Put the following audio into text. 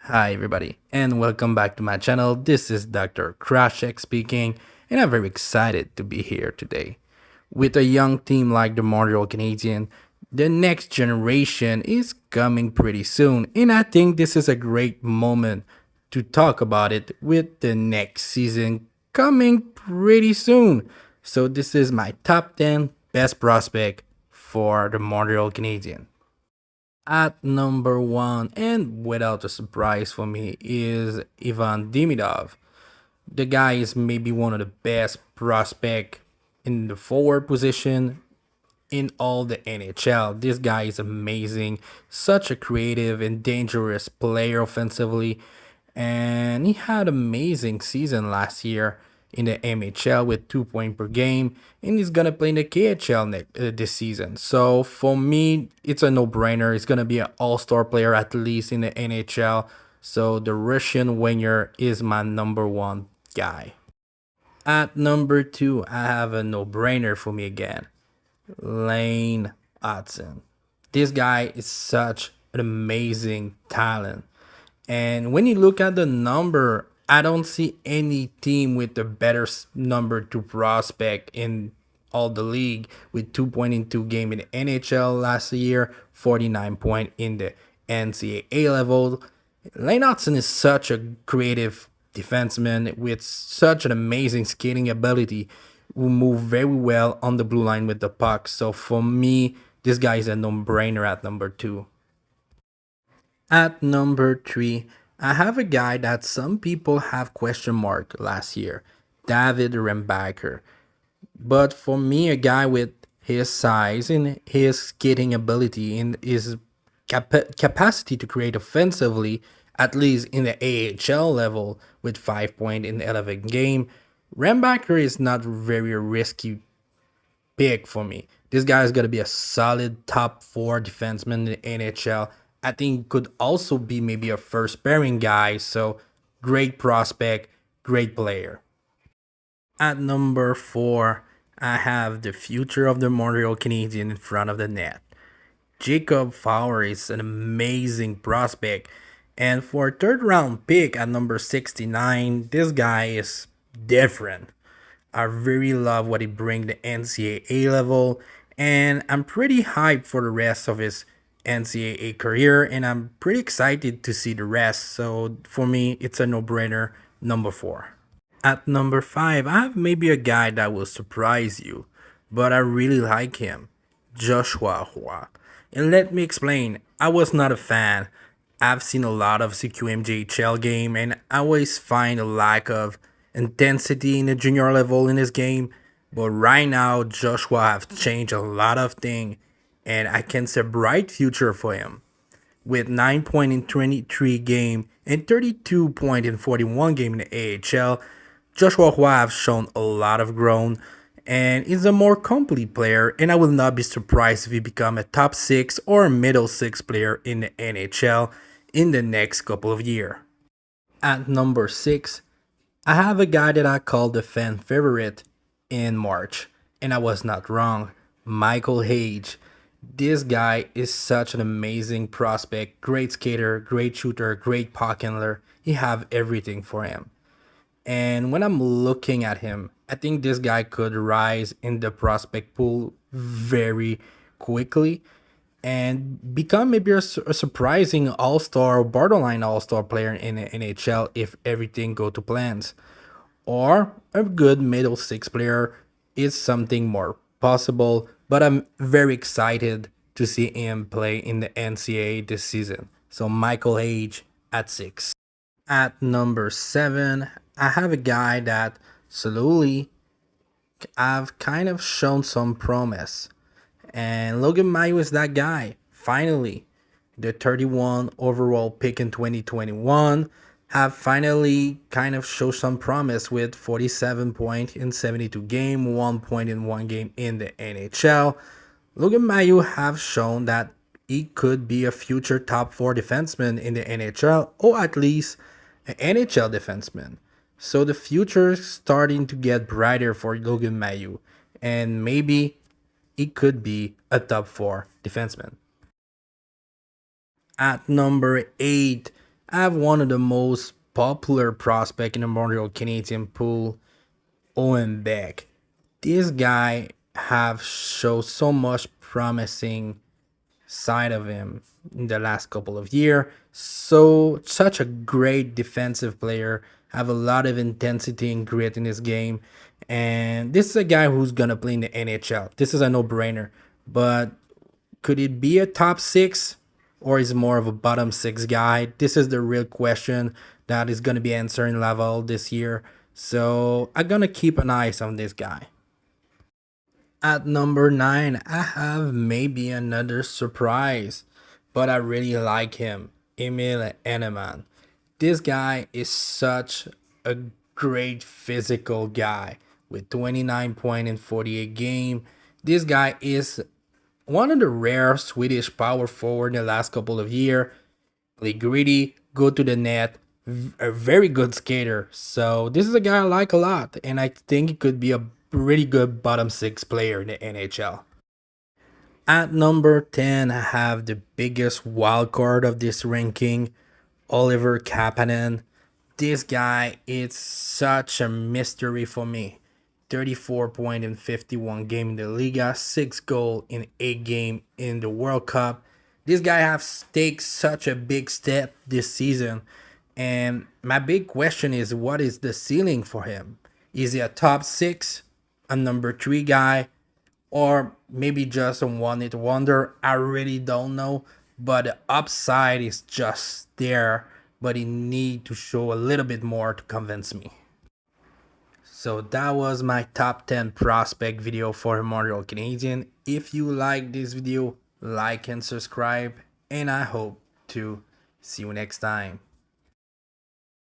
Hi everybody and welcome back to my channel. This is Dr. Krashek speaking and I'm very excited to be here today. With a young team like the Montreal Canadiens, the next generation is coming pretty soon and I think this is a great moment to talk about it with the next season coming pretty soon. So this is my top 10 best prospect for the Montreal Canadiens. At number one, and without a surprise for me, is Ivan Demidov. The guy is maybe one of the best prospect in the forward position in all the NHL. This guy is amazing, such a creative and dangerous player offensively, and he had amazing season last year in the MHL with 2 points per game, and he's gonna play in the KHL this season. So for me, it's a no-brainer. He's gonna be an all-star player at least in the NHL. So the Russian winger is my number one guy. At number two, I have a no-brainer for me again. Lane Odson. This guy is such an amazing talent. And when you look at the number, I don't see any team with a better number two prospect in all the league with 2 point in 2 game in the NHL last year, 49 point in the NCAA level. Lane Hudson is such a creative defenseman with such an amazing skating ability who move very well on the blue line with the puck. So for me, this guy is a no-brainer at number two. At number three, I have a guy that some people have question mark last year, David Rembacher. But for me, a guy with his size and his skating ability and his capacity to create offensively, at least in the AHL level, with 5 point in 11 game, Rembacher is not very risky pick for me. This guy is gonna be a solid top four defenseman in the NHL. I think could also be maybe a first pairing guy. So great prospect, great player. At number four, I have the future of the Montreal Canadiens in front of the net. Jacob Fowler is an amazing prospect. And for a third round pick at number 69, this guy is different. I really love what he brings the NCAA level, and I'm pretty hyped for the rest of his NCAA career, and I'm pretty excited to see the rest. So for me, it's a no-brainer. Number four. At number five, I have maybe a guy that will surprise you, but I really like him, Joshua Hua. And let me explain. I was not a fan. I've seen a lot of CQMJHL game, and I always find a lack of intensity in the junior level in this game. But right now, Joshua have changed a lot of things, and I can see a bright future for him. With 9 point in 23 game and 32 point in 41 game in the AHL, Joshua Hua have shown a lot of growth and is a more complete player, and I will not be surprised if he become a top 6 or middle 6 player in the NHL in the next couple of years. At number 6, I have a guy that I call the fan favorite in March, and I was not wrong. Michael Hage. This guy is such an amazing prospect, great skater, great shooter, great puck handler. He have everything for him. And when I'm looking at him, I think this guy could rise in the prospect pool very quickly and become maybe a surprising all-star, borderline all-star player in the NHL if everything go to plans. Or a good middle six player is something more possible, but I'm very excited to see him play in the NCAA this season. So Michael Hage at 6. At number 7, I have a guy that slowly I've kind of shown some promise. And Logan May was that guy. Finally, the 31 overall pick in 2021 have finally kind of shown some promise with 47 point in 72 game, 1 point in 1 game in the NHL. Logan Mayu have shown that he could be a future top 4 defenseman in the NHL or at least an NHL defenseman. So the future is starting to get brighter for Logan Mayu, and maybe it could be a top 4 defenseman. At number 8, I have one of the most popular prospect in the Montreal Canadian pool, Owen Beck. This guy have showed so much promising side of him in the last couple of years. So such a great defensive player, have a lot of intensity and grit in his game. And this is a guy who's gonna play in the NHL. This is a no-brainer. But could it be a top six or is it more of a bottom six guy? This is the real question that is gonna be answered in level this year. So I'm gonna keep an eye on this guy. At number 9, I have maybe another surprise, but I really like him. Emil Enan. This guy is such a great physical guy with 29 points in 48 game. This guy is one of the rare Swedish power forward in the last couple of years. Play gritty, go to the net, a very good skater. So this is a guy I like a lot, and I think he could be a pretty good bottom six player in the NHL. At number 10, I have the biggest wild card of this ranking, Oliver Kapanen. This guy is such a mystery for me. 34 point in 51 game in the Liga, 6 goal in 8 game in the World Cup. This guy has taken such a big step this season. And my big question is, what is the ceiling for him? Is he a top 6, a number 3 guy, or maybe just a one-hit wonder? I really don't know. But the upside is just there, but he need to show a little bit more to convince me. So that was my top 10 prospect video for Montreal Canadiens. If you like this video, like and subscribe, and I hope to see you next time.